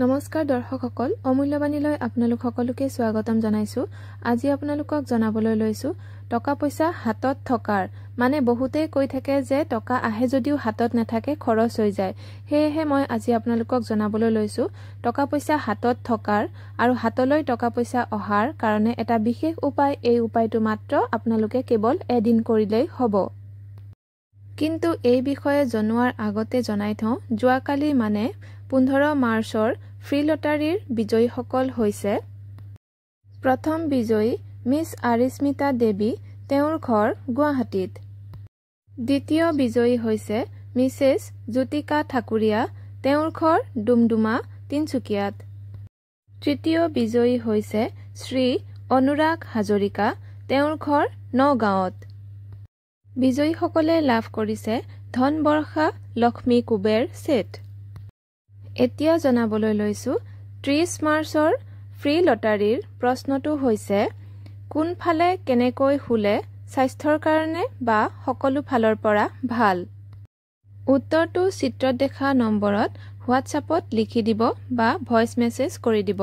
নমস্কাৰ দৰ্শকসকল, অমূল্যবাণীলৈ আপোনালোক সকলোকে স্বাগতম জনাইছো। আজি আপোনালোকক জনাবলৈ লৈছো টকা পইচা হাতত থকাৰ মানে বহুতে কৈ থাকে যে টকা আহে যদিও হাতত নাথাকে, খৰচ হৈ যায়। সেয়েহে মই আজি আপোনালোকক জনাবলৈ লৈছো টকা পইচা হাতত থকাৰ আৰু হাতলৈ টকা পইচা অহাৰ কাৰণে এটা বিশেষ উপায়। এই উপায়টো মাত্ৰ আপোনালোকে কেৱল এদিন কৰিলেই হ'ব। কিন্তু এই বিষয়ে জনোৱাৰ আগতে জনাই থওঁ, যোৱাকালি মানে 15 মাৰ্চৰ ফ্ৰী লটাৰীৰ বিজয়ীসকল হৈছে প্ৰথম বিজয়ী মিছ আৰিস্মিতা দেৱী, তেওঁৰ ঘৰ গুৱাহাটীত। দ্বিতীয় বিজয়ী হৈছে মিছেছ জ্যোতিকা ঠাকুৰীয়া, তেওঁৰ ঘৰ ডুমডুমা, তিনচুকীয়াত। তৃতীয় বিজয়ী হৈছে শ্ৰী অনুৰাগ হাজৰিকা, তেওঁৰ ঘৰ নগাঁৱত। বিজয়ীসকলে লাভ কৰিছে ধন বৰ্ষা লক্ষ্মী কুবেৰ ছেট। এতিয়া জনাবলৈ লৈছো 30 মাৰ্চৰ ফ্ৰী লটাৰীৰ প্ৰশ্নটো হৈছে কোনফালে কেনেকৈ শুলে স্বাস্থ্যৰ কাৰণে বা সকলো ফালৰ পৰা ভাল। উত্তৰটো চিত্ৰত দেখা নম্বৰত হোৱাটছআপত লিখি দিব বা ভইচ মেছেজ কৰি দিব।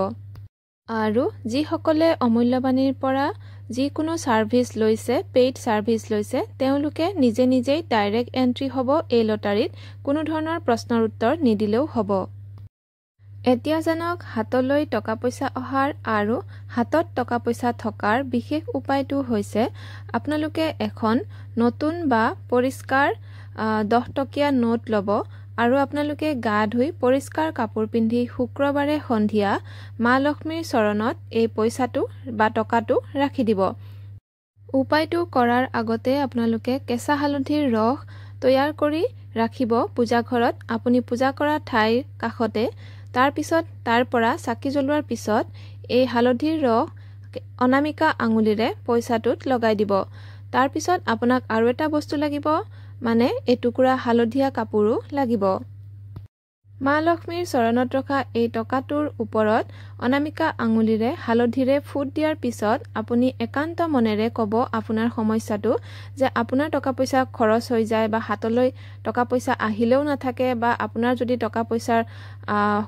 আৰু যিসকলে অমূল্যবাণীৰ পৰা যিকোনো ছাৰ্ভিচ লৈছে, পেইড ছাৰ্ভিচ লৈছে, তেওঁলোকে নিজে নিজেই ডাইৰেক্ট এণ্ট্ৰি হ'ব এই লটাৰীত, কোনো ধৰণৰ প্ৰশ্নৰ উত্তৰ নিদিলেও হ'ব। এতিয়া জানক হাতলৈ টকা পইচা অহাৰ আৰু হাতত টকা পইচা থকাৰ বিশেষ উপায়টো হৈছে আপোনালোকে এখন নতুন বা পৰিষ্কাৰ 10 টকীয়া নোট ল'ব আৰু আপোনালোকে গা ধুই পৰিষ্কাৰ কাপোৰ পিন্ধি শুক্ৰবাৰে সন্ধিয়া মা লক্ষ্মীৰ চৰণত এই পইচাটো বা টকাটো ৰাখি দিব। উপায়টো কৰাৰ আগতে আপোনালোকে কেঁচা হালধিৰ ৰস তৈয়াৰ কৰি ৰাখিব পূজাঘৰত, আপুনি পূজা কৰা ঠাইৰ কাষতে। তাৰপিছত তাৰ পৰা চাকি জ্বলোৱাৰ পিছত এই হালধিৰ ৰস অনামিকা আঙুলিৰে পইচাটোত লগাই দিব। তাৰপিছত আপোনাক আৰু এটা বস্তু লাগিব, মানে এটুকুৰা হালধীয়া কাপোৰো লাগিব। মা লক্ষ্মীৰ চৰণত ৰখা এই টকাটোৰ ওপৰত অনামিকা আঙুলিৰে হালধিৰে ফুট দিয়াৰ পিছত আপুনি একান্ত মনেৰে ক'ব আপোনাৰ সমস্যাটো, যে আপোনাৰ টকা পইচা খৰচ হৈ যায় বা হাতলৈ টকা পইচা আহিলেও নাথাকে, বা আপোনাৰ যদি টকা পইচাৰ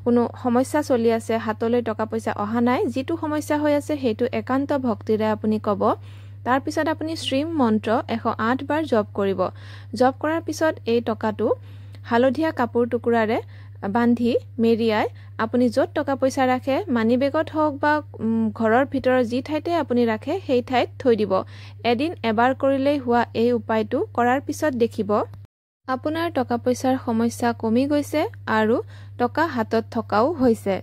কোনো সমস্যা চলি আছে, হাতলৈ টকা পইচা অহা নাই, যিটো সমস্যা হৈ আছে সেইটো একান্ত ভক্তিৰে আপুনি ক'ব। তাৰপিছত আপুনি শ্ৰীম মন্ত্ৰ 108 বাৰ জপ কৰিব। জপ কৰাৰ পিছত এই টকাটো হালধীয়া কাপোৰ টুকুৰাৰে বান্ধি মেৰিয়াই আপুনি য'ত টকা পইচা ৰাখে, মানি বেগত হওক বা ঘৰৰ ভিতৰৰ যি ঠাইতে আপুনি ৰাখে সেই ঠাইত থৈ দিব। এদিন এবাৰ কৰিলেই হোৱা এই উপায়টো কৰাৰ পিছত দেখিব আপোনাৰ টকা পইচাৰ সমস্যা কমি গৈছে আৰু টকা হাতত থকাও হৈছে।